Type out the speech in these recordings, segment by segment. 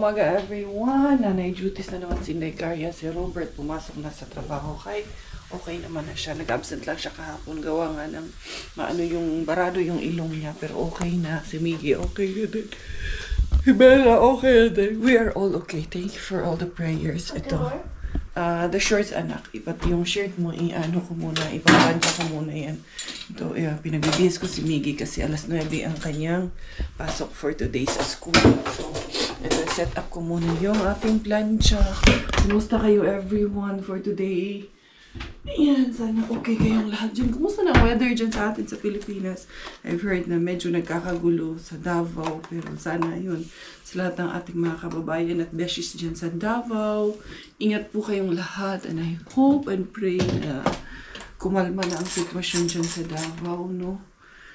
umaga everyone. Nanay duties na naman si Inday Carria. Si Robert pumasok na sa trabaho. Kahit okay naman na siya. Nag-absent lang siya kahapon. Gawa nga ng maano yung barado yung ilong niya. Pero okay na. Si Miggy okay na din. Si Bella okay na din. We are all okay. Thank you for all the prayers. Ito. The shorts anak. Ipat yung shirt mo. I-ano ko muna. Ipapantya ko muna yan. Ito. Pinagbibihis ko si Miggy kasi alas 9 ang kanyang pasok for today's school. So, ito, set up ko muna yung ating plancha. Kumusta kayo everyone for today? Ayan, sana okay kayong lahat dyan. Kumusta na weather dyan sa atin sa Pilipinas? I've heard na medyo nagkakagulo sa Davao. Pero sana yun, sa lahat ng ating mga kababayan at beshies dyan sa Davao. Ingat po kayong lahat. And I hope and pray na kumalma na ang sitwasyon dyan sa Davao, no?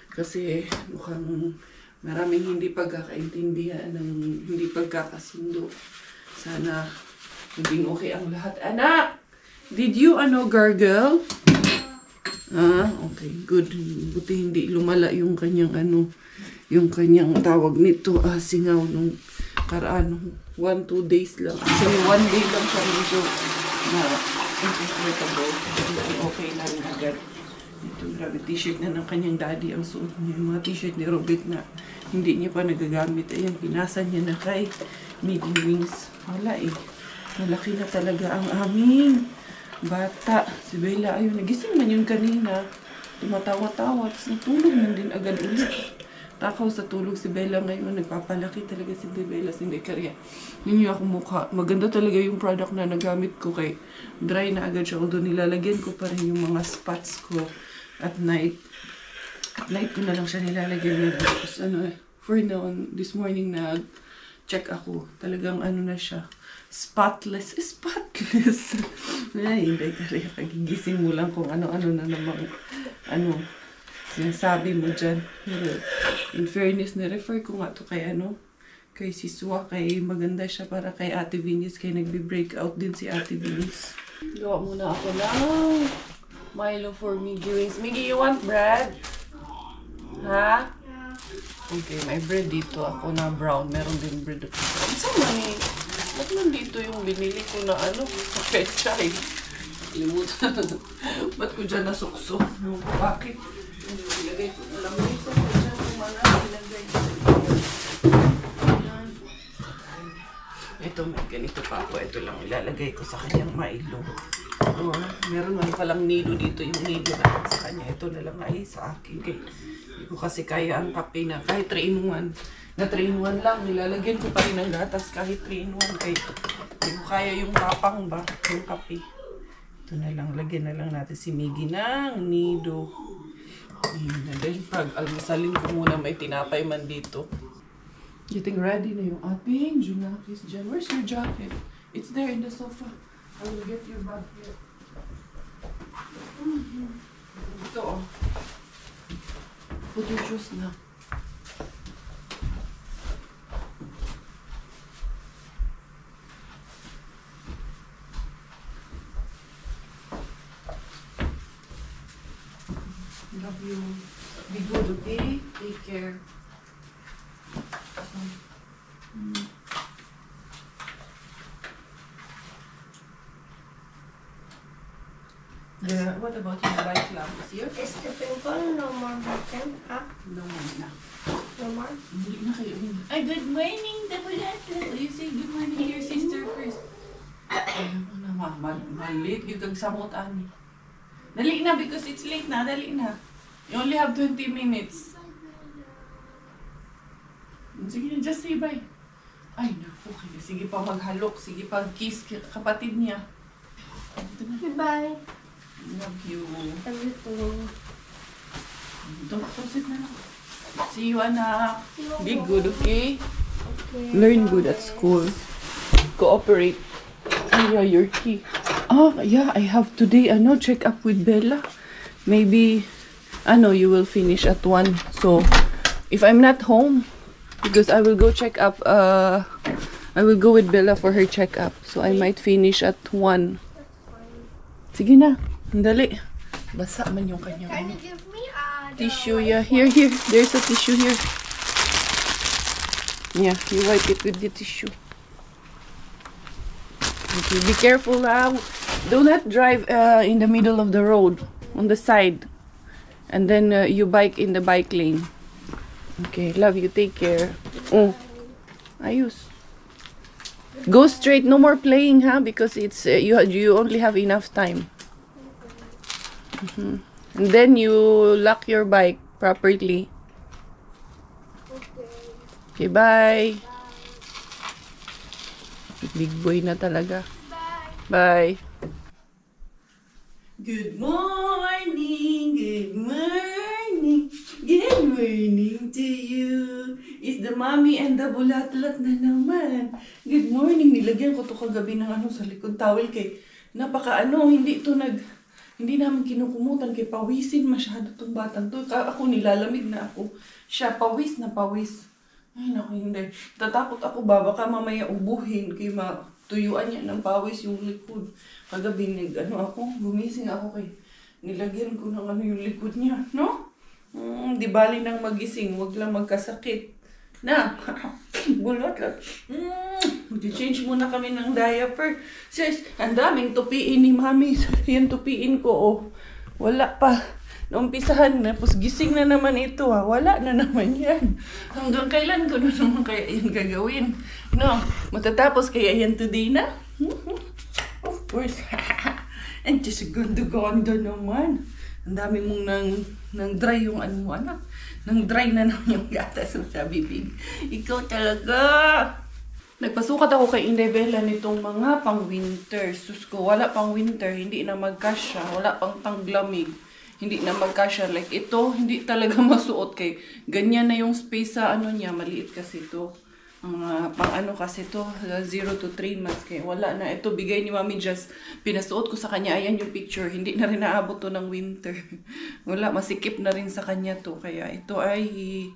Kasi mukhang maraming hindi pagkakaintindihan ng hindi pagkakasundo. Sana maging okay ang lahat. Anak! Did you gargle? Okay, good. Buti hindi lumala yung kanyang yung kanyang tawag nito, singaw nung karaan. 1-2 days lang. Actually, 1 day lang siya medyo na uncomfortable. Okay na rin agad. Ito, grabe, t-shirt na ng kanyang daddy ang suot niya. Yung mga t-shirt ni Robert na hindi niya pa nagagamit. Ayan, pinasa niya na kay Miggy Wings. Wala malaki na talaga ang aming bata. Si Bella, ayun, nagising man yun kanina. Tumatawa-tawa, tapos natulog man din agad ulit. Takaw sa tulog si Bella ngayon. Nagpapalaki talaga si Bella, si Inday Carria. Yun yung ako mukha. Maganda talaga yung product na nagamit ko kay dry na agad siya. Although nilalagyan ko pa rin yung mga spots ko at night. At night ko na lang siya nilalagyan na. Tapos for now, this morning check ako. Talagang na siya. Spotless. Ay, Inday Carria, kagigising mo lang kung ano-ano na namang sinasabi mo dyan. Pero, in fairness, na-refer ko nga to kay Siswa, kay maganda siya para kay Ate Venus, kay nagbe-breakout din si Ate Venus. Gawa muna ako lang Milo for Miggy Wings. Miggy, you want bread? Ha? Okay, may bread dito. Ako na brown. Meron din bread at brown. Saan ba't nandito yung binili ko na pechay? Limutan. Ba't ko dyan nasuksok? Bakit? Ilagay ko na lang dito. Dyan ko mana. Ilagay ko. Ito, may ganito pa ako. Ito lang ilalagay ko sa kanyang Milo. Meron man palang nido dito. Yung nido na sa kanya. Ito na lang ay sa akin. Hindi ko kasi kaya ang kape na kahit 3-in-1. Na 3-in-1 lang, nilalagyan ko pa rin ng gatas kahit 3-in-1 kahit hindi ko kaya yung tapang ba, yung kape. Ito na lang, lagyan na lang natin si Miggy ng nido. Ayan, dahil pag almasalin ko muna may tinapay man dito. Getting ready na yung ating junakis dyan. Where's your jacket? It's there in the sofa. I will get your bag here. Ito Put your shoes na. Love you. Be good, okay? Take care. What about your bike lamp? Is here? Is the pimple no more button? Huh? No more na. No more? Hindi na kayo. Ay, good morning, Dabulata. You say good morning to your sister first. Ano naman, malit yung kagsamot, ani. Dali na because it's late na. Dali na. You only have 20 minutes. Sige na, just say bye. Ay, naku. Sige pa maghalok. Sige pa kiss kapatid niya. Bye. Love you. Love you too. Don't sit na lang. See you, anak. Be good, okay? Okay. Learn good at school. Cooperate. Yeah, your key. Yeah, I have today, check up with Bella. Maybe, you will finish at 1. So, if I'm not home, because I will go check up, I will go with Bella for her check up. So, I might finish at 1. Sige na. Dali. Basa man yung kanyang Can you give me tissue. Yeah, here. There's a tissue here. Yeah, you wipe it with the tissue. Okay, be careful now. Do not drive in the middle of the road, on the side. And then you bike in the bike lane. Okay, love you. Take care. Oh, ayos. Go straight. No more playing, huh? Because it's you only have enough time. And then you lock your bike properly. Okay, bye. Big boy na talaga. Bye. Good morning. Good morning. Good morning to you. It's the mommy and the bulat-lat na naman. Good morning. Nilagyan ko to kagabi ng sa likod towel kay hindi namin kinukumutan kay pawisin masyado tong batang to. Ako nilalamig na ako. Siya pawis na pawis. Ay naku, hindi. Tatakot ako baka mamaya ubuhin kay matuyuan niya ng pawis yung likod. Kagabi gumising ako kay nilagyan ko ng yung likod niya, no? Di bali nang magising, wag lang magkasakit. Na, bulot lang. Mag-change muna kami ng diaper. Sis, ang daming tupiin ni mami. Yan tupiin ko, oh. Wala pa. Naumpisahan na, tapos gising na naman ito, ha. Wala na naman yan. Hanggang kailan ko na naman kaya yan gagawin? No, matatapos kaya yan today na? Of course. And just ganda-ganda naman. Ang dami mong nang dry yung mo, anak. Nang dry na naman yung gatas mo sa bibig. Ikaw talaga. Nagpasukat ako kay Indebella nitong mga pang-winter. Sus ko, wala pang-winter. Hindi na magkasya. Wala pang tanglamig. Hindi na magkasya. Like ito, hindi talaga masuot kay ganyan na yung space sa niya. Maliit kasi ito. Pang kasi ito, 0 to 3 months. Kaya wala na. Ito, bigay ni Mami Just. Pinasuot ko sa kanya. Ayan yung picture. Hindi na rin naabot to ng winter. Wala, masikip na rin sa kanya to. Kaya ito ay,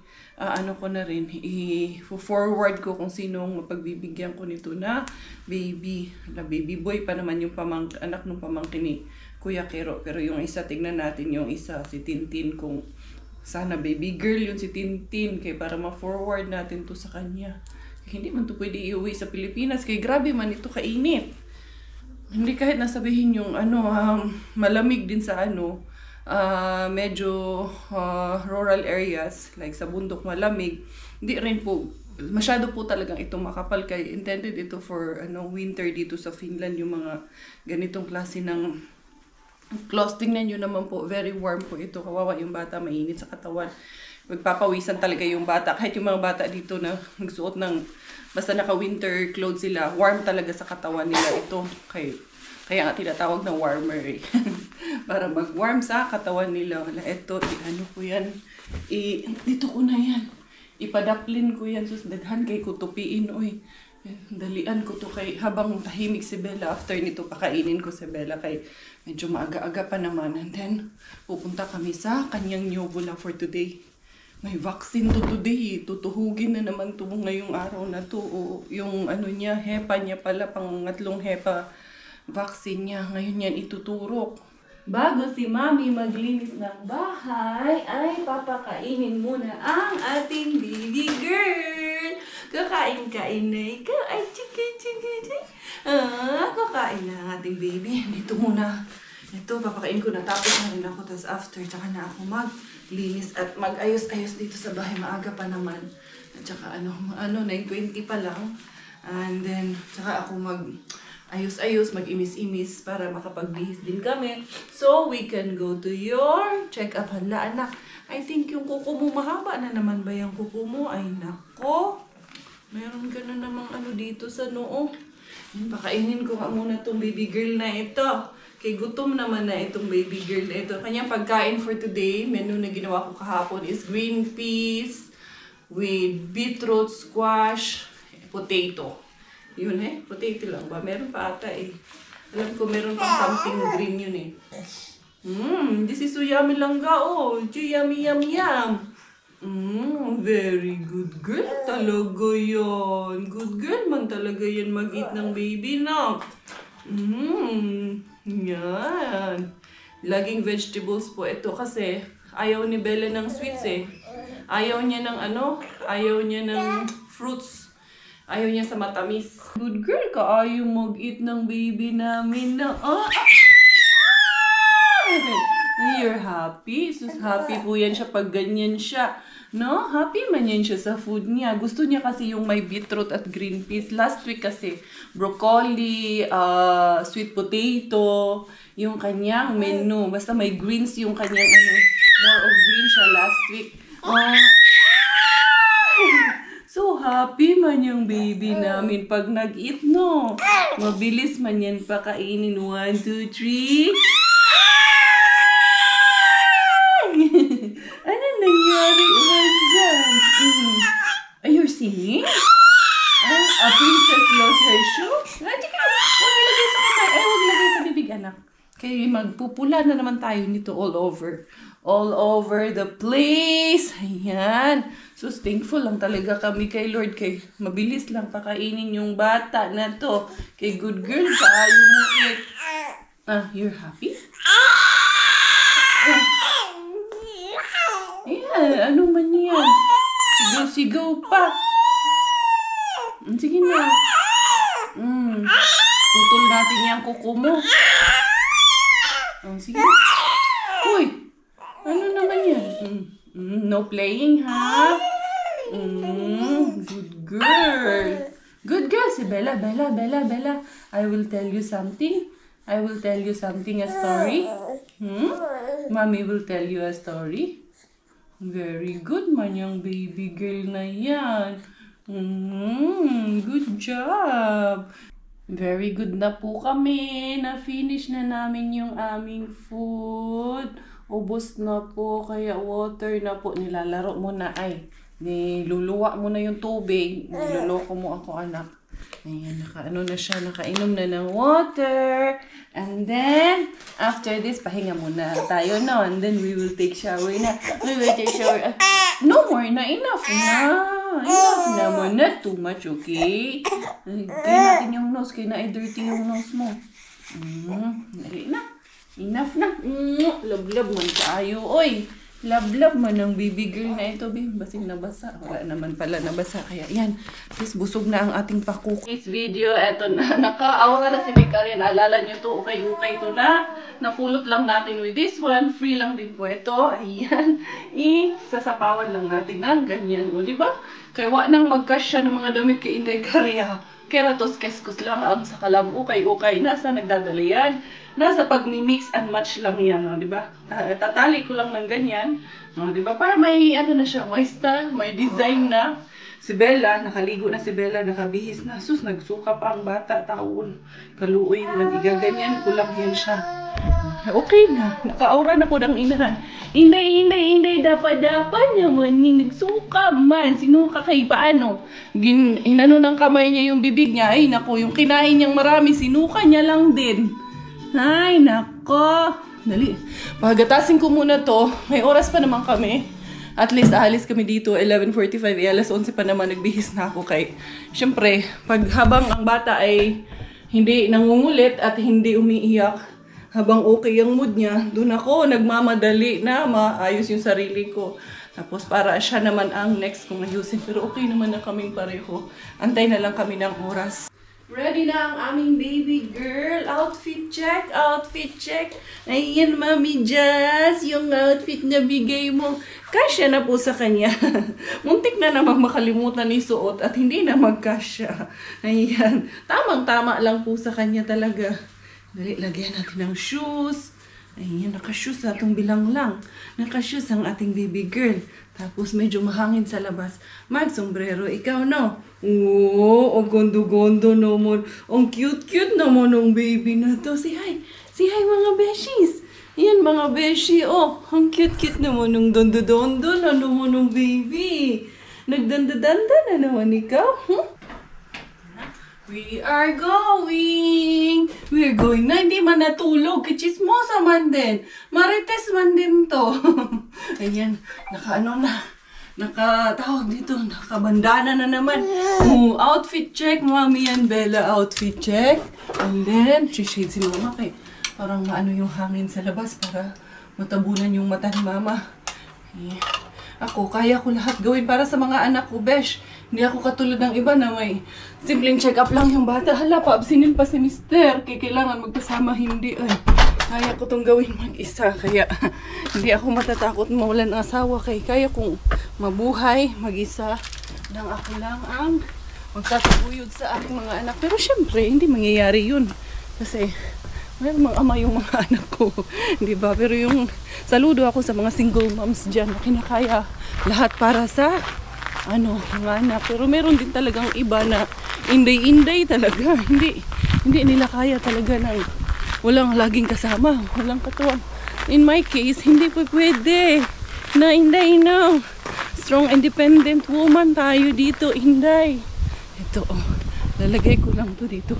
ko na rin. I-forward ko kung sinong pagbibigyan ko nito na baby. Na baby boy pa naman yung anak ng pamangkin ni Kuya Kero. Pero yung isa, tignan natin yung isa, si Tintin. Kung sana baby girl yun si Tintin. Kaya para ma-forward natin to sa kanya. Hindi man to pwede iuwi sa Pilipinas. Kaya grabe man ito kainit. Hindi kahit nasabihin yung malamig din sa medyo rural areas. Like sa bundok malamig. Hindi rin po. Masyado po talagang ito makapal. Kaya intended ito for winter dito sa Finland. Yung mga ganitong klase ng clothes. Tingnan nyo naman po, very warm po ito. Kawawa yung bata, mainit sa katawan. Magpapawisan talaga yung bata. Kahit yung mga bata dito na nagsuot ng, basta naka-winter clothes sila, warm talaga sa katawan nila ito. Kaya nga tinatawag na warmer eh. Para mag-warm sa katawan nila. Ito, po yan. Dito ko na yan. Ipadaplin ko yan. Sus, dadhan kay kutupiin, oy. Dalian ko to kay habang tahimik si Bella. After nito pakainin ko si Bella kay medyo maaga-aga pa naman. And then pupunta kami sa kanyang newbula for today. May vaccine to today. Tutuhugin na naman to ngayong araw na to. O, yung niya, hepa niya pala, pangatlong hepa vaccine niya. Ngayon yan ituturok. Bago si Mami maglinis ng bahay, ay papakainin muna ang ating baby girl. Kakain-kain na ikaw. Ay, chika. Kakain na ang ating baby. Dito muna. Ito, papakain ko na. Tapos na rin ako. Tapos after, tsaka na ako maglinis at mag-ayos-ayos dito sa bahay. Maaga pa naman. At tsaka 9:20 pa lang. And then, tsaka ako ayos-ayos, mag-imis-imis para makapagbihis din kami. So, we can go to your check-up. Hala, anak. I think yung kuko mo mahaba na naman ba yung kuko mo? Ay, nako. Meron ka na namang dito sa noo. Pakainin ko nga muna itong baby girl na ito. Kay gutom naman na itong baby girl na ito. Kanyang pagkain for today, menu na ginawa ko kahapon is green peas with beetroot, squash, potato. Yun potato lang ba? Meron pa ata Alam ko meron pang something green yun this is so yummy langga yummy yum yum. Very good girl talaga yan. Good girl man talaga yan mag-eat ng baby na. Yan. Laging vegetables po ito kasi ayaw ni Bella ng sweets Ayaw niya ng ayaw niya ng fruits. Ayaw niya sa matamis. Good girl ka, ayaw mag-eat ng baby namin na. You're happy. Sus, happy po yan siya pag ganyan siya. No? Happy man yan siya sa food niya. Gusto niya kasi yung may beetroot at green peas. Last week kasi, broccoli, sweet potato, yung kanyang menu. Basta may greens yung kanyang more of green siya last week. So happy man yung baby namin pag nag-eat, no? Mabilis man yan pakainin. 1, 2, 3. Ano nangyari man dyan? You're singing? A princess lost her shoe? Huwag lagay sa kamay. Huwag lagay sa bibig, anak. Kaya magpupula na naman tayo nito all over. All over the place. Ayan. So, thankful lang talaga kami kay Lord. Kay mabilis lang pakainin yung bata na to. Kay good girl ka, ayaw mo eat. You're happy? Ayan, ano man yan? Sigaw-sigaw pa. Sige na. Putol natin yung kuko mo. Sige. Uy, ano naman yan? No playing, ha? Good girl. Good girl si Bella. Bella. I will tell you something. A story. Mommy will tell you a story. Very good man yung baby girl na yan. Good job. Very good na po kami. Na-finish na namin yung aming food. Ubos na po. Kaya water na po. Nilalaro mo na. Niluluwa mo na yung tubig. Niloloko mo ako, anak. Ayan, nakaano na siya. Nakainom na ng water. And then, after this, pahinga muna tayo, no? And then, we will take shower na. No more na. Enough na. Enough naman. Not too much, okay? Kaya natin yung nose. Kaya na-dirty yung nose mo. Dali na. Enough na. Love man tayo. Oy, love man ng baby girl na ito, babe. Basing nabasa. Wala naman pala nabasa. Kaya yan. Please, busog na ang ating pakuko. This video, eto na. Nakaawa na si Mikarin. Alala nyo to. Ukay-ukay to na. Napulot lang natin with this one. Free lang din po ito. Ayan. Sasapawan lang natin ng ganyan. O, diba? Kaya wala nang magkasya ng mga damit kay Inday Karya. Keratos keskus lang ang sa kalam. Ukay-ukay. Nasa nagdadala yan. Nasa pag-mix and match lang yan, no? Diba? Tatali ko lang ng ganyan, no? Diba? Para may, na siya, may style, may design na. Si Bella, nakaligo na si Bella, nakabihis na. Sus, nagsuka pa ang bata, taon. Kaluoy, nag-igaganyan ko lang yan siya. Okay na, naka-aura na po ng inahan. Inday, dapat naman, nagsuka man. Sinuka kay paano? Inano ng kamay niya yung bibig niya. Ay, naku, yung kinain niyang marami, sinuka niya lang din. Ay, nako. Dali. Pagatasin ko muna to. May oras pa naman kami. At least aalis kami dito. 11:45. Alas 11 pa naman. Nagbihis na ako kay. Siyempre, habang ang bata ay hindi nangungulit at hindi umiiyak, habang okay ang mood niya, doon ako nagmamadali na maayos yung sarili ko. Tapos para siya naman ang next kong ayusin. Pero okay naman na kaming pareho. Antay na lang kami ng oras. Ready na ang aming baby girl. Outfit check. Ayan, Mami Jazz. Yung outfit na bigay mo. Kasya na po sa kanya. Muntik na namang makalimutan ni suot at hindi na magkasya. Ayan. Tamang-tama lang po sa kanya talaga. Dali, lagyan natin ng shoes. Ayan, naka-shoes na itong bilang lang. Naka-shoes ang ating baby girl. Tapos medyo mahangin sa labas. Mag-sombrero, ikaw no? Oo, ang gondo-gondo naman. Ang cute-cute naman ng baby na to. Say hi. Say hi mga beshies. Yan mga beshi. Oh, ang cute-cute naman ng dondo-dondo na naman ng baby. Nagdanda-danda na naman ikaw. We are going na. Hindi man natulog. Kichismosa man din. Marites man din to. Ayan. Nakatawag dito. Nakabandana na naman. Outfit check. Mami and Bella outfit check. And then, shade si Mama kay parang maano yung hangin sa labas para matabunan yung mata ni Mama. Ayan. Ako, kaya ko lahat gawin para sa mga anak ko, besh. Hindi ako katulad ng iba na may simpleng check-up lang yung bata. Hala, paabsinin pa si mister. Kaya kailangan magpasama, hindi. Ay, kaya ko tong gawin mag-isa. Kaya hindi ako matatakot mawalan ng asawa. Kaya kong mabuhay mag-isa. Nang ako lang ang magtataguyod sa aking mga anak. Pero syempre, hindi mangyayari yun. Kasi may mga ama yung mga anak ko. Di ba? Pero yung saludo ako sa mga single moms dyan na kinakaya lahat para sa mga anak. Pero meron din talagang iba na inday-inday talaga. Hindi nila kaya talaga ng walang laging kasama, walang katuwang. In my case, hindi pa pwede na inday na. Strong, independent woman tayo dito, inday. Ito, lalagay ko lang to dito.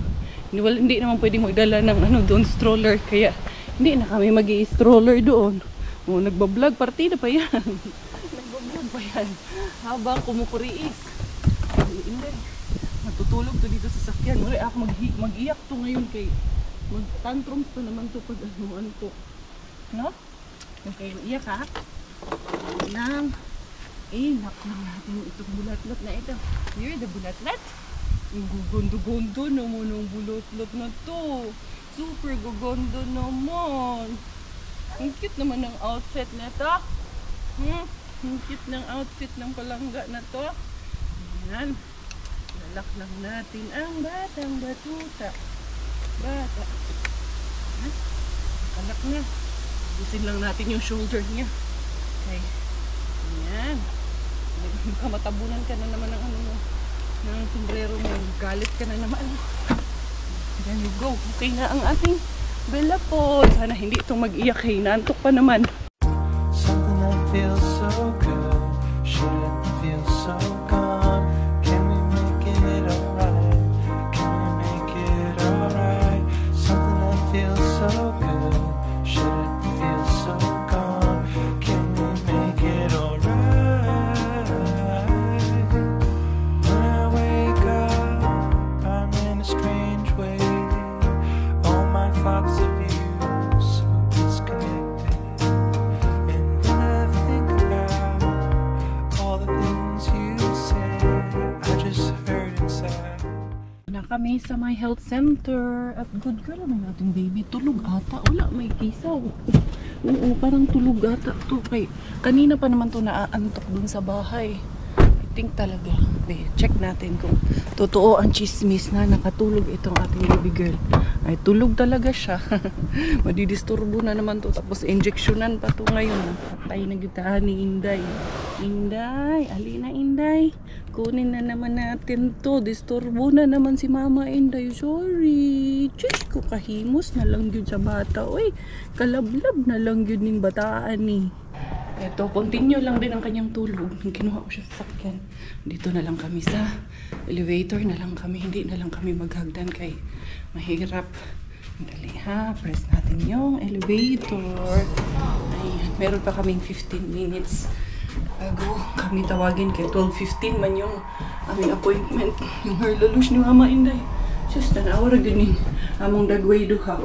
Hindi naman pwedeng magdala ng doon stroller. Kaya hindi na kami mag-i-stroller doon. Nagbablog, partida pa yan. Nagbablog pa yan. Habang kumukuriis. Hindi. Matutulog to dito sa sakyan. Wala ako mag-iyak to ngayon kay mag-tantrums pa naman to pag to. No? Okay, iyak ha? Inak lang natin itong bulat-lot na ito. You're the bulat-lot. Yung gugondo-gondo naman ng bulat-lot na to. Super gugondo naman. Ang cute naman ng outfit na to. Ang cute ng outfit ng palangga na to. Ayan. Lalak lang natin ang batang batuta. Bata. Kalak na. Busin lang natin yung shoulder niya. Okay. Ayan. Kamatabunan ka na naman ng sombrero mo. Galit ka na naman. There you go. Okay na ang ating Bella po. Sana hindi itong mag-iyak. Nantok pa naman. Something that feels so good shouldn't feel so gone. Can we make it alright? Can we make it alright? Something that feels so good shouldn't feel so gone. Can we make it alright? When I wake up, I'm in a strange way. All my thoughts of you so disconnected. And when I think about all the things you said, I just hurt inside. Na kami sa my health center at good girl naman nating baby. Tulog ata. Wala, may kisaw. Oo, parang tulog ata to. Kay, kanina pa naman to naaantok dun sa bahay. I think talaga. Check natin kung totoo ang chismis na nakatulog itong ating baby girl. Ay, tulog talaga siya. Madidisturbo na naman to. Tapos injectionan pa to ngayon. Patay na gitahan ni Inday. Inday, alina Inday. Kunin na naman natin to. Disturbo na naman si Mama Inday. Sorry. Diyos ko, kahimos na lang yun sa bata. Uy, kalablab na lang yun ng bataan ni. Eto, continue lang din ang kanyang tulog. Kinuha ko siya sa sakyan. Dito na lang kami sa elevator na lang kami. Hindi na lang kami maghagdan kay mahirap. Dali ha, press natin yung elevator. Ayan, meron pa kaming 15 minutes bago kami tawagin kay 12:15 man yung aming appointment. Yung herlalush ni Mama Inday. Just an hour again among dagway duha.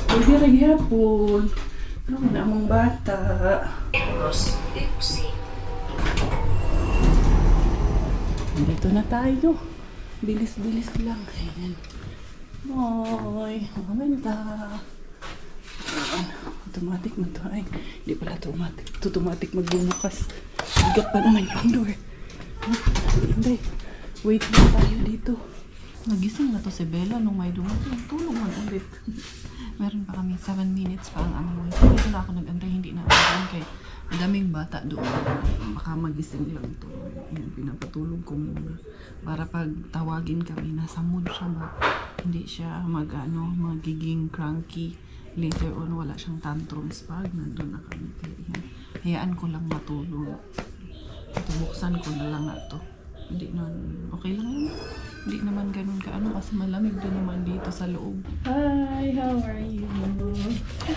Hindi rin hapon. Ano na among bata. Dito na tayo. Bilis-bilis lang. Ayan. Boy, mamanta. Ayan. Automatic man to. Ay, hindi pala automatic. Automatic magbubukas. Bigat pa naman yung door. Hindi. Wait lang tayo dito. Nagising na to si Bella nung may dumating. Tulog man ulit. Meron pa kami 7 minutes pa ang aming wait. Dito na ako nag-antay. Hindi na ako kay madaming bata doon. Baka magising lang to. Yan, pinapatulog ko muna. Para pag tawagin kami, nasa mood siya ba? Hindi siya magiging cranky. Later on, wala siyang tantrums pag nandun na kami. Hayaan ko lang matulog. Buksan ko na lang ito. Hindi naman, okay lang yun. Hindi naman ganun kasi malamig din naman dito sa loob. Hi, how are you?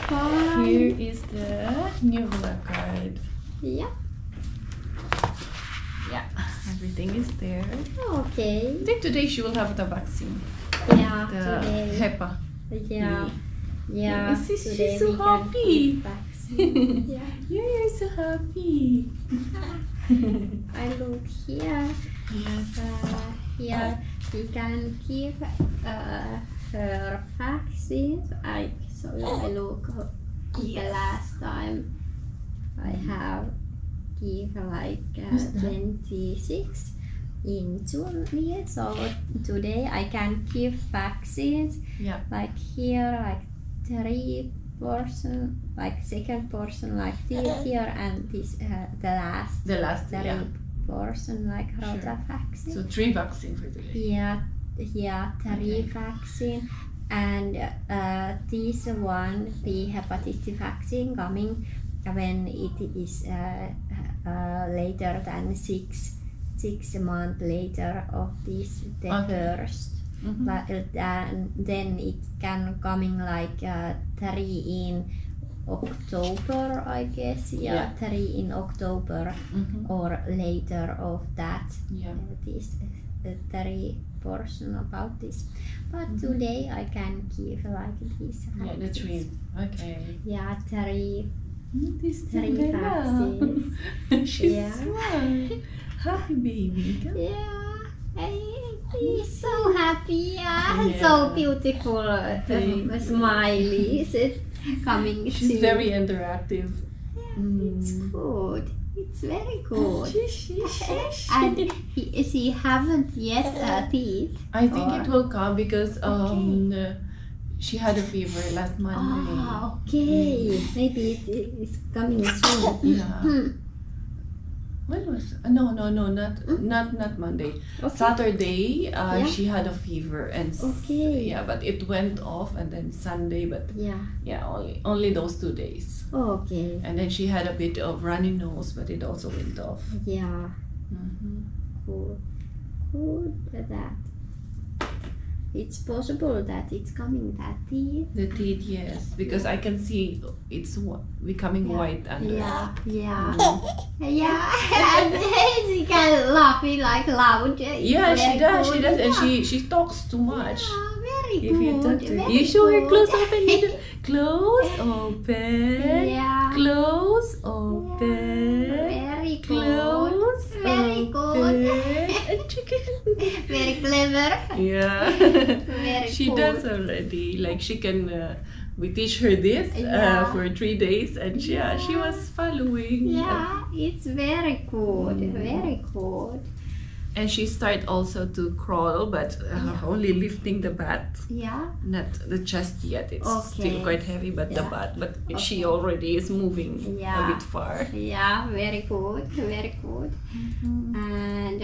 Hi. Here is the Nuvula card. Yeah. Yeah, everything is there. Okay. I think today she will have the vaccine. Yeah. The Today. HEPA. Yeah. Yeah. She's Today so we can happy. eat vaccine. Yeah. You're so happy. I look here. Yes. Here we can give her vaccines. I look the last time I have give like Who's that? 26 in June. Yeah, so today I can give vaccines. Yeah. Like here, like 3 portion, like second portion, like this here, and this the last The last, 3 yeah. portion, like rota vaccine. So 3 vaccines for today. Yeah, 3 Okay. vaccine, and this one, the hepatitis vaccine coming when it is later than 6 months later of this the Okay. first. Mhm. But then it can coming like 3 in October, I guess. Yeah, 3 in October Mhm. or later of that. Yeah. This 3 portion about this. But today I can give like this. Yeah, the vaccines. 3. Okay. Yeah, 3 This 3 vaccines. She's Yeah. smart. Happy baby. Yeah. He's so happy, yeah. Yeah. So beautiful, Thank you. smiley. Is it coming She's to? very interactive. It's good. It's very good. She. And she haven't yet teeth. I think Or- it will come because she had a fever last Monday. Ah, okay. Maybe it is coming soon. Yeah. Hmm. When was not Monday. Okay. Saturday Yeah. she had a fever and Okay. yeah, but it went off, and then Sunday, but Yeah. yeah, only those 2 days. Okay. And then she had a bit of runny nose, but it also went off. Yeah. Mhm. Good. Good that. It's possible that it's coming that teeth. The teeth, yes, because I can see it's becoming Yeah. white under. Yeah, yeah, Mm. yeah. And she can laugh it like loud. Yeah, she does, and she talks too much. Yeah, very If you good. talk to her, very you show her good. close open. Close, open. Yeah. Close, open. Very good. Close, Very open. good. Very clever. Yeah. Very She good. does already. Like she can. We teach her this Yeah. for 3 days, and she was following. Yeah, it's very good. Very good. And she started also to crawl, but only lifting the butt, Yeah. not the chest yet. It's Okay. still quite heavy, but the Yeah. butt. But Okay. she already is moving Yeah. a bit far. Yeah, very good, very good. And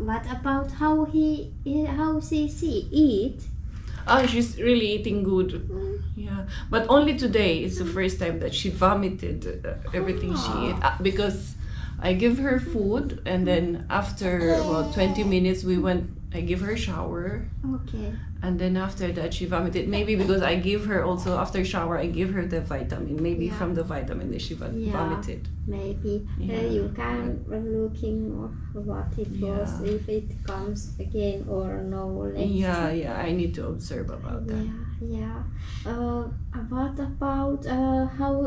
what about how she eat? Oh, she's really eating good. Yeah, but only today is the first time that she vomited everything she Ah. ate because I give her food, and then after about 20 minutes I give her a shower, Okay. and then after that she vomited. Maybe because I give her also after shower I give her the vitamin. Maybe Yeah. from the vitamin that she Yeah. vomited. Maybe Yeah. you can looking what it was, Yeah. if it comes again or no. Let's Yeah, I need to observe about that. Yeah. What about how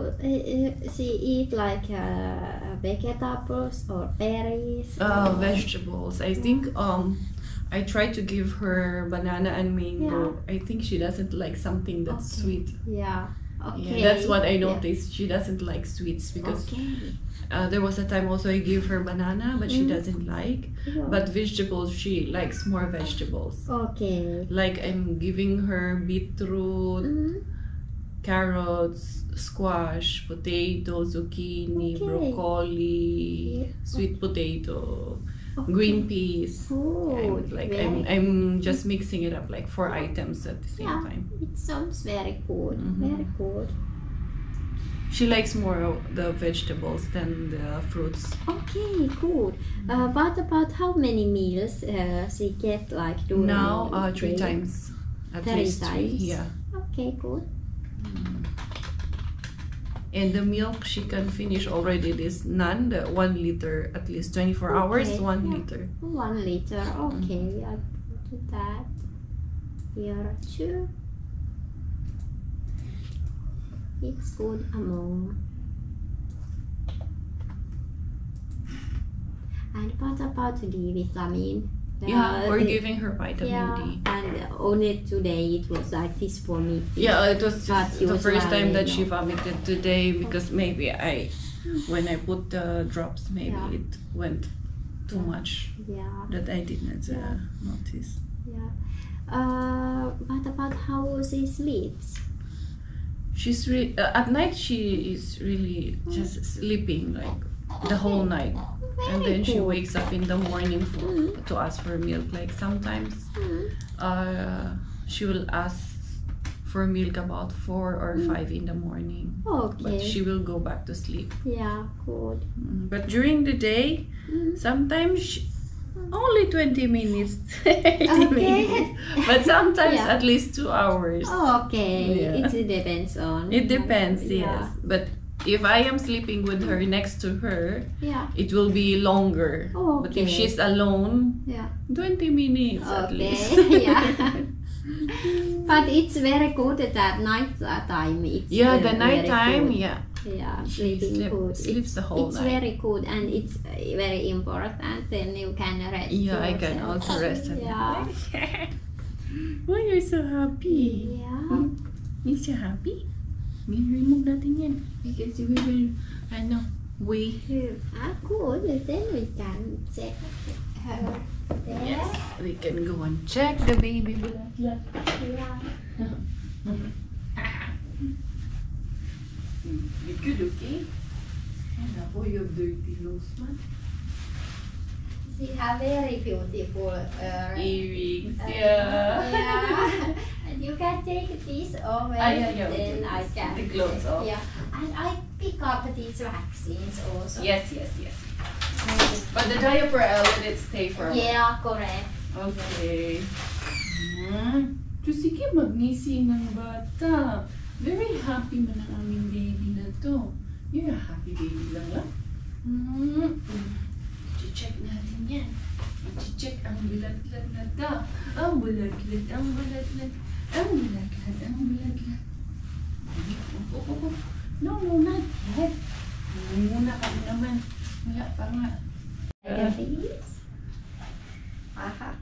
she eat like vegetables or berries? or- Vegetables. I think I try to give her banana and mango. I think she doesn't like something that's Okay. sweet. Yeah. Okay. Yeah, that's what I Yeah. noticed. She doesn't like sweets because Okay. there was a time also I give her banana, but she Mm. doesn't like. Yeah. But vegetables, she likes more vegetables. Okay. Like I'm giving her beetroot, Mhm. carrots, squash, potato, zucchini, Okay. broccoli, Yeah. sweet potato, Okay. green peas. Good. I would like Very I'm just mixing it up like 4 items at the same Yeah. time. It sounds very good. Mhm. Very good. She likes more of the vegetables than the fruits. Okay, good. What about how many meals she get like during Now the 3 day? times. At 3 least 3. times? Yeah. Okay, good. And the milk she can finish already this none, the 1 liter at least 24 hours, Okay, 1 yeah. liter. 1 liter. Okay, I put that here too. It's good among. And what about the vitamin? Yeah, we're the- giving her vitamin D. And only today it was like this for me. Yeah, it was But just she the was first time that she well, vomited today because maybe when I put the drops, maybe Yeah. it went too much Yeah, that I did not Yeah. notice. yeah. What about how she sleeps? She's at night she is really just sleeping like the whole night, and then she good. wakes up in the morning to ask for milk. Like sometimes, she will ask for milk about 4 or 5 in the morning, Okay. but she will go back to sleep. Yeah, good. But during the day, sometimes only 20 minutes, 30 Okay. minutes, but sometimes Yeah. at least 2 hours. Okay, Yeah. it depends on. It depends, Yeah. yes. But if I am sleeping with her next to her, Yeah. it will be longer. But if Okay. she's alone, Yeah. 20 minutes at Okay. least. Yeah. But it's very good at night time. It's Yeah, the very nighttime, good. yeah. Yeah, She sleeping good. sleeps the whole It's night. very good and it's very important. Then you can rest. Yeah, I can yourself. also rest at Yeah. night. Why you're so happy? Yeah. You're so happy? Remove natin yan. Because we will, we. Good. Then we can check her there. Yes, we can go and check the baby blood. Yeah. Be good, okay? And now you have dirty nose, man. She have very beautiful Earrings, yeah. And you can take this away. Yeah, Then I take can the clothes off. Yeah. And I pick up these vaccines also. Yes. But the diaper, I'll let it stay for a while. Yeah, correct. Okay. Sige, magnising ng bata. Very happy man ang aming baby na to. You're a happy baby lang, ha? I-check natin yan. I-check ang bulat-lat na to. Ang bulat-lat, ang bulat-lat. Ang bulat-lat, ang bulat-lat. Oh. No, not yet. Muna ka naman. Wala pa nga. These.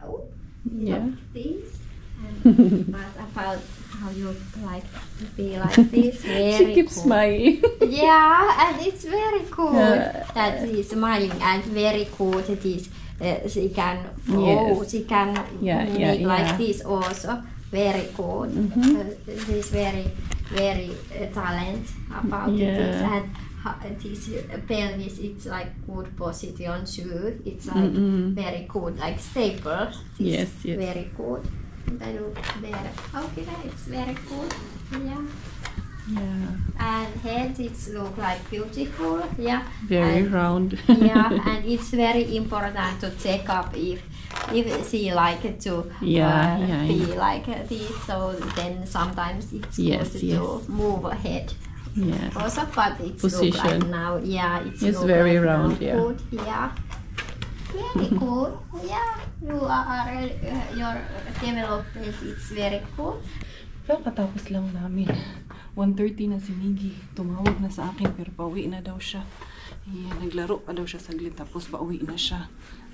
Oh. Yeah. This. And what about how you like to be like this? Very She keeps cool. smiling. Yeah, and it's very cool Yeah. that she's smiling and very cool that is she can Yes. she can Yeah, make yeah. like this also very good. She's very talent about Yeah. this and this pelvis it's like good position too. It's like very good like staple. It's Yes. very good. And I look there. Okay, it's very good. Yeah. Yeah. And head it's look like beautiful, yeah. Very and, round. yeah, and it's very important to check up if she like to Yeah, be like this. So then sometimes it's Yes, good yes. to move ahead. Yeah. Also, but it's Position. look like now. Yeah, it's It's look very like round, now yeah. Good, yeah. Very good. Yeah, you are your development. It's very good. Katapos lang namin. 1:30 na si Miggy. Tumawag na sa akin pero pauwi na daw siya. Ayan, naglaro pa daw siya saglit tapos pauwi na siya.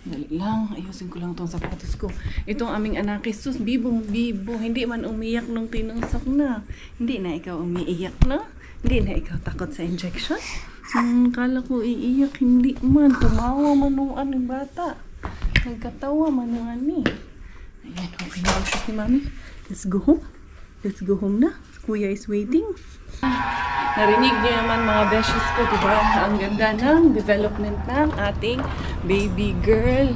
Dali lang, ayusin ko lang itong sapatos ko. Itong aming anak, sus, bibong bibo. Hindi man umiyak nung tinusok na. Hindi na ikaw umiiyak na? Hindi na ikaw takot sa injection? Kala ko iiyak, hindi man. Tumawa man nung anong bata. Nagkatawa man nung ani. Ayan, okay na siya si Mami. Let's go home. Let's go home na. Kuya is waiting. Narinig niyo naman mga beshes ko, diba? Ang ganda ng development ng ating baby girl.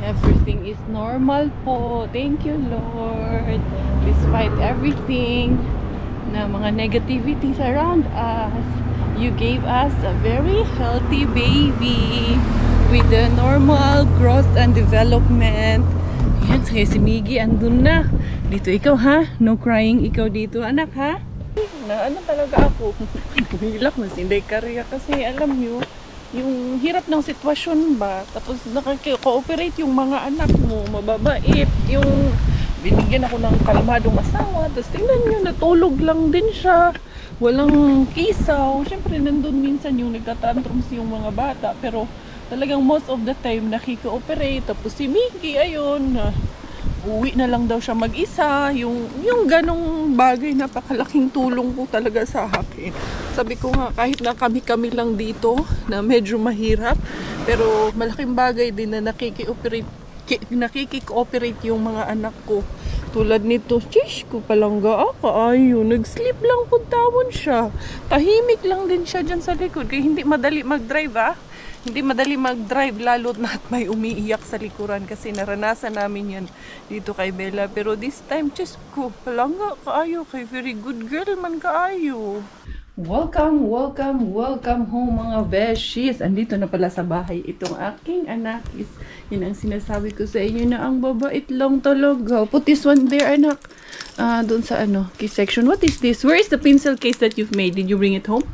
Everything is normal po. Thank you, Lord. Despite everything na mga negativities around us, you gave us a very healthy baby with the normal growth and development. Yan, si Miggy andun na. Dito ikaw ha, no crying ikaw dito anak ha. Na ano talaga ako. Hilak na si Inday Karya kasi alam nyo, yung hirap ng sitwasyon ba, tapos nakaka-cooperate yung mga anak mo, mababait, yung binigyan ako ng kalmadong asawa, tapos tingnan nyo, natulog lang din siya, walang kisaw. Siyempre nandun minsan yung nagtatantrums yung mga bata, pero talagang most of the time nakika-operate. Tapos si Mickey, ayun, uwi na lang daw siya mag-isa. Yung ganong bagay, napakalaking tulong po talaga sa akin. Sabi ko nga, kahit na kami-kami lang dito, na medyo mahirap, pero malaking bagay din na nakiki-cooperate yung mga anak ko. Tulad nito, shish ko palangga kaayo. Nag-sleep lang po tawon siya. Tahimik lang din siya dyan sa likod. Kaya hindi madali mag-drive Hindi madali mag-drive lalo na at may umiiyak sa likuran kasi naranasan namin yan dito kay Bella. Pero this time, shish ko palangga kaayo. Kay very good girl man kaayo. Welcome home mga beshies. Andito na pala sa bahay itong aking anak. Yun ang sinasabi ko sa inyo na ang babait lang talaga. Put this one there, anak. Doon sa case section. What is this? Where is the pencil case that you've made? Did you bring it home?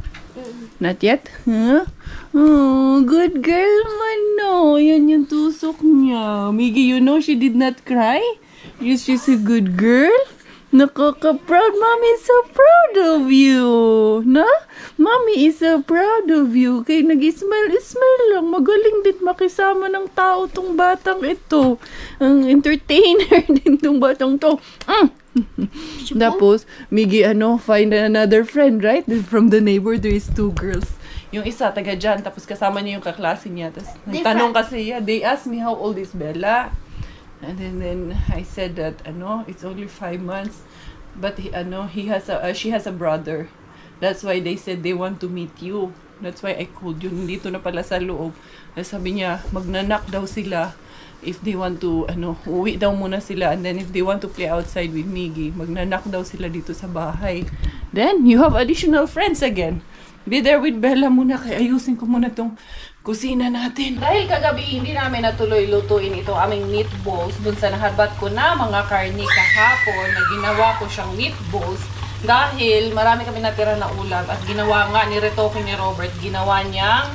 Not yet? Huh? Oh, good girl man, no. Yan yung tusok niya. Miggy, you know she did not cry? Yes, she's a good girl. Nakaka-proud. Mommy is so proud of you. Na? Mommy is so proud of you. Kaya nag-smile lang. Magaling din makisama ng tao tong batang ito. Ang entertainer din tong batang to. Tapos, Miggy, find another friend, right? From the neighbor, there is 2 girls. Yung isa, taga dyan. Tapos kasama niya yung kaklase niya. Tapos, tanong kasi, they asked me how old is Bella. And then I said that it's only 5 months, but she has a brother. That's why they said they want to meet you. That's why I called you. Dito na pala sa loob. Sabi niya, magnanak daw sila if they want to uwi daw muna sila, and then if they want to play outside with Miggy, magnanak daw sila dito sa bahay. Then you have additional friends again. Be there with Bella muna, kaya ayusin ko muna tong kusina natin. Dahil kagabi hindi namin natuloy lutuin ito aming meatballs dun sa nahabat ko na mga karne kahapon na ginawa ko siyang meatballs dahil marami kami natira na ulam at ginawa nga ni Retoke ni Robert, ginawa niyang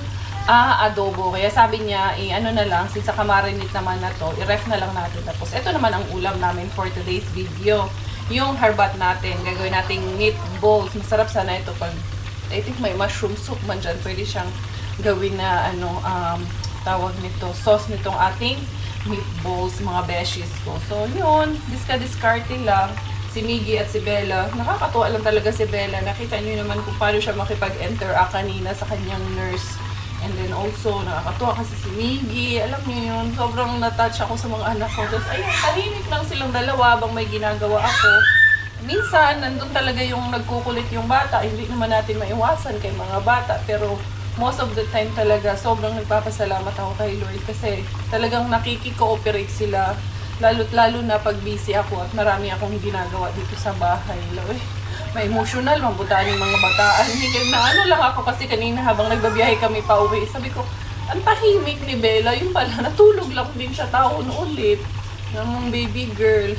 adobo. Kaya sabi niya, na lang, since kamarinate naman na to, i-ref na lang natin. Tapos ito naman ang ulam namin for today's video. Yung harbat natin, gagawin nating meatballs. Masarap sana ito pag I think may mushroom soup man dyan. Pwede siyang gawin na tawag nito, sauce nitong ating meatballs, mga beshies ko. So yun, diskarte lang. Si Miggy at si Bella, nakakatuwa lang talaga si Bella. Nakita niyo naman kung paano siya makipag-interact kanina sa kanyang nurse. And then also, nakakatuwa kasi si Miggy. Alam niyo yun, sobrang natouch ako sa mga anak ko. Tapos ayun, tahimik lang silang dalawa habang may ginagawa ako. Minsan, nandun talaga yung nagkukulit yung bata. Hindi naman natin maiwasan kay mga bata. Pero most of the time talaga, sobrang nagpapasalamat ako kay Lord. Kasi talagang nakiki-cooperate sila. Lalo na pag busy ako at marami akong ginagawa dito sa bahay. May emotional, mabutaan yung mga bataan. Na lang ako kasi kanina habang nagbabiyahe kami pa uwi. Sabi ko, ang tahimik ni Bella. Yung pala, natulog lang din siya taon ulit. Namang baby girl.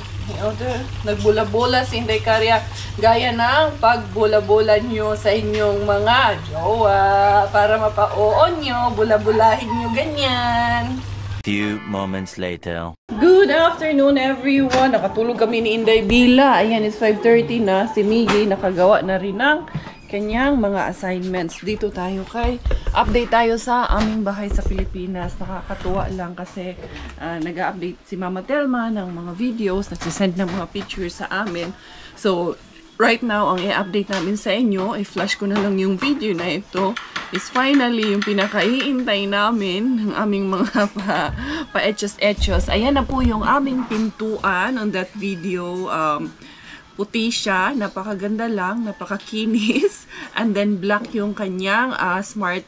Nagbula-bola si Inday Karya gaya ng pagbula-bola nyo sa inyong mga jowa para mapa-oo nyo, bula-bulahin nyo ganyan. Few moments later. Good afternoon everyone. Nakatulog kami ni Inday Bila. Ayan, it's 5:30 na. Si Miggy nakagawa na rin ng kanyang mga assignments. Dito tayo update tayo sa aming bahay sa Pilipinas. Nakakatuwa lang kasi nag-update si Mama Telma ng mga videos, nagsisend ng mga pictures sa amin. So, right now, ang i-update namin sa inyo, i-flash ko na lang yung video na ito, is finally yung pinakaiintay namin ng aming mga pa-etchos-etchos. Ayan na po yung aming pintuan on that video. Puti siya, napakaganda lang, napakakinis. And then black yung kanyang smart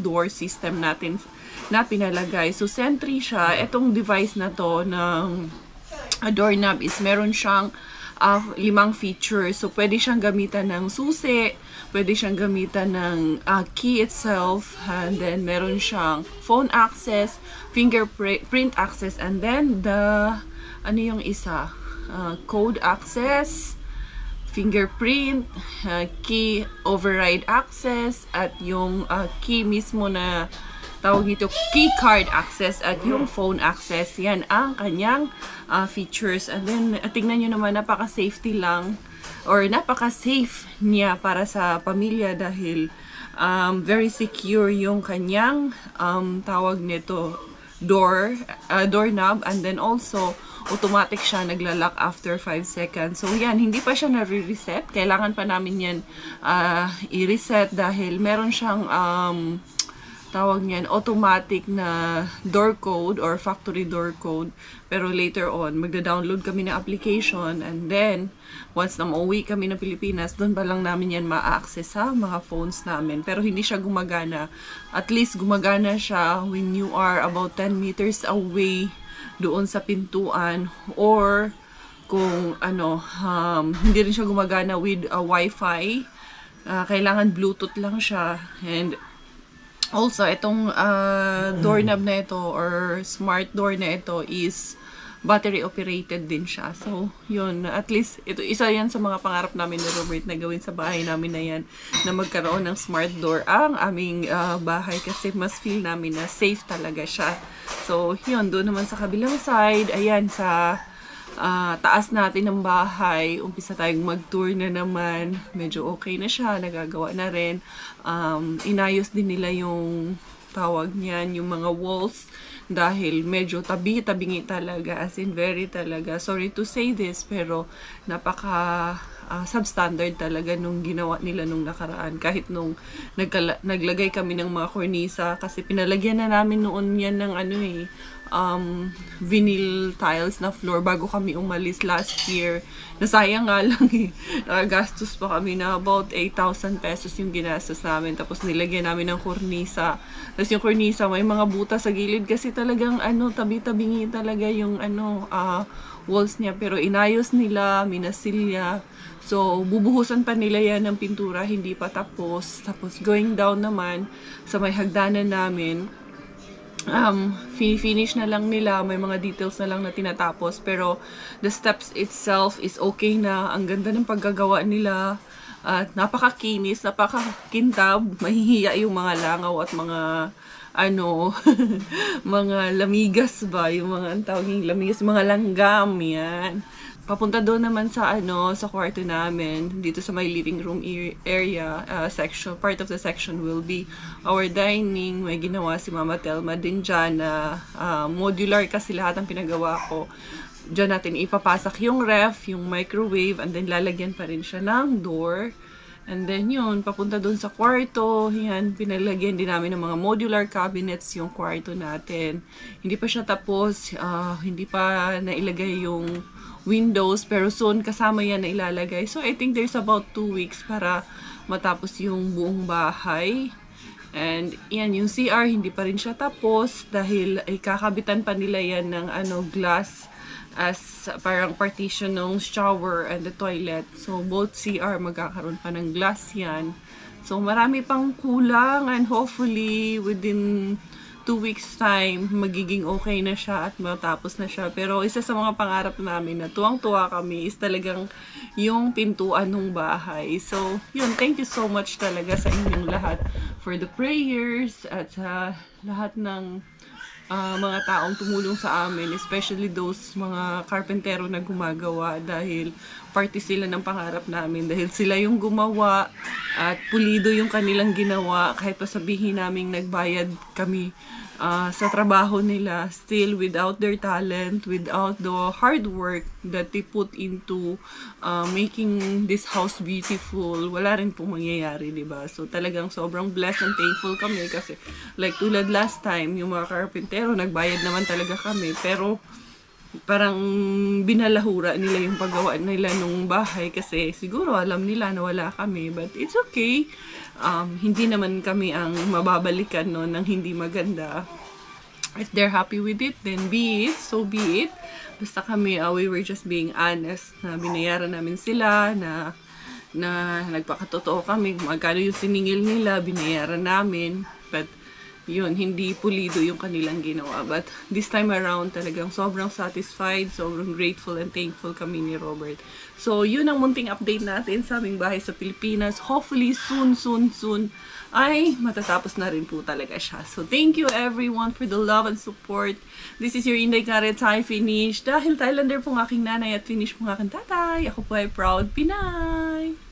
door system natin na pinalagay. So Sentry siya. Itong device na to ng doorknob is meron siyang 5 features. So pwede siyang gamitan ng susi, pwede siyang gamitan ng key itself, and then meron siyang phone access, fingerprint access, and then the yung isa? Code access, fingerprint, key override access, at yung key mismo na tawag nito key card access, at yung phone access. Yan ang kanyang features. And then tingnan nyo naman, napaka-safety lang. or napaka-safe niya para sa pamilya dahil very secure yung kanyang tawag nito doorknob, and then also automatic siya naglalak after 5 seconds. So yan, hindi pa siya na-reset. Kailangan pa namin yan i-reset dahil meron siyang tawag niyan, automatic na door code or factory door code. Pero later on, magda-download kami ng application, and then, once na mauwi kami ng Pilipinas, doon pa lang namin yan ma-access sa mga phones namin. Pero hindi siya gumagana. At least gumagana siya when you are about 10 meters away doon sa pintuan, or kung hindi rin siya gumagana with Wi-Fi. Kailangan Bluetooth lang siya. And also, itong doorknob na ito or smart door na ito is battery operated din siya. So, yun. At least, isa yan sa mga pangarap namin ni Robert na gawin sa bahay namin na yan, na magkaroon ng smart door ang aming bahay kasi mas feel namin na safe talaga siya. So, yun. Doon naman sa kabilang side, ayan, sa taas natin ng bahay, umpisa tayong mag-tour na naman. Medyo okay na siya, nagagawa na rin. Inayos din nila yung tawag niyan, yung mga walls, dahil medyo tabi-tabingi talaga, as in very talaga. Sorry to say this, pero napaka substandard talaga nung ginawa nila nung nakaraan. Kahit nung naglagay kami ng mga kornisa, kasi pinalagyan na namin noon yan ng vinyl tiles na floor bago kami umalis last year. Nasayang nga lang nakagastos pa kami na about 8,000 pesos yung ginastos namin. Tapos nilagyan namin ng kornisa. Tapos yung kornisa may mga butas sa gilid kasi talagang tabi-tabingi talaga yung walls niya. Pero inayos nila, minasilya. So, bubuhusan pa nila yan ng pintura, hindi pa tapos. Tapos going down naman sa may hagdanan namin, finish na lang nila, may mga details na lang na tinatapos, pero the steps itself is okay na. Ang ganda ng paggagawa nila at napakakinis, napakakintab. Mahihiya yung mga langaw at mga mga lamigas ba, yung mga tawaging lamigas, mga langgam yan. Papunta doon naman sa sa kwarto namin, dito sa my living room area section. Part of the section will be our dining. May ginawa si Mama Telma din dyan na modular kasi lahat ang pinagawa ko. Diyan natin ipapasak yung ref, yung microwave, and then lalagyan pa rin siya ng door. And then yun, papunta doon sa kwarto. Yan, pinalagyan din namin ng mga modular cabinets yung kwarto natin. Hindi pa siya tapos, hindi pa nailagay yung windows, pero soon kasama yan na ilalagay. So, I think there's about 2 weeks para matapos yung buong bahay. And, yan, yung CR, hindi pa rin siya tapos dahil ay kakabitan pa nila yan ng glass as parang partition ng shower and the toilet. So, both CR magkakaroon pa ng glass yan. So, marami pang kulang, and hopefully within 2 weeks time, magiging okay na siya at matapos na siya. Pero isa sa mga pangarap namin na tuwang-tuwa kami is talagang yung pintuan ng bahay. So, yun, thank you so much talaga sa inyong lahat for the prayers at sa lahat ng mga taong tumulong sa amin, especially those mga karpentero na gumagawa, dahil party sila ng pangarap namin, dahil sila yung gumawa at pulido yung kanilang ginawa. Kahit pa sabihin naming nagbayad kami sa trabaho nila, still without their talent, without the hard work that they put into making this house beautiful, wala rin pong mangyayari, diba? So talagang sobrang blessed and thankful kami kasi like tulad last time, yung mga karpentero, nagbayad naman talaga kami, pero parang binalahura nila yung paggawa nila nung bahay kasi siguro alam nila na wala kami, but it's okay. Hindi naman kami ang mababalikan ng hindi maganda. If they're happy with it, then be it, so be it. Basta kami, we were just being honest na binayaran namin sila, na nagpakatotoo kami, magkano yung siningil nila, binayaran namin. But yun, hindi pulido yung kanilang ginawa. But this time around, talagang sobrang satisfied, sobrang grateful and thankful kami ni Robert. So, yun ang munting update natin sa aming bahay sa Pilipinas. Hopefully, soon, ay matatapos na rin po talaga siya. So, thank you everyone for the love and support. This is your Inday Kare Thai Finish. Dahil Thailander po ng aking nanay at Finnish po ng aking tatay, ako po ay proud Pinay!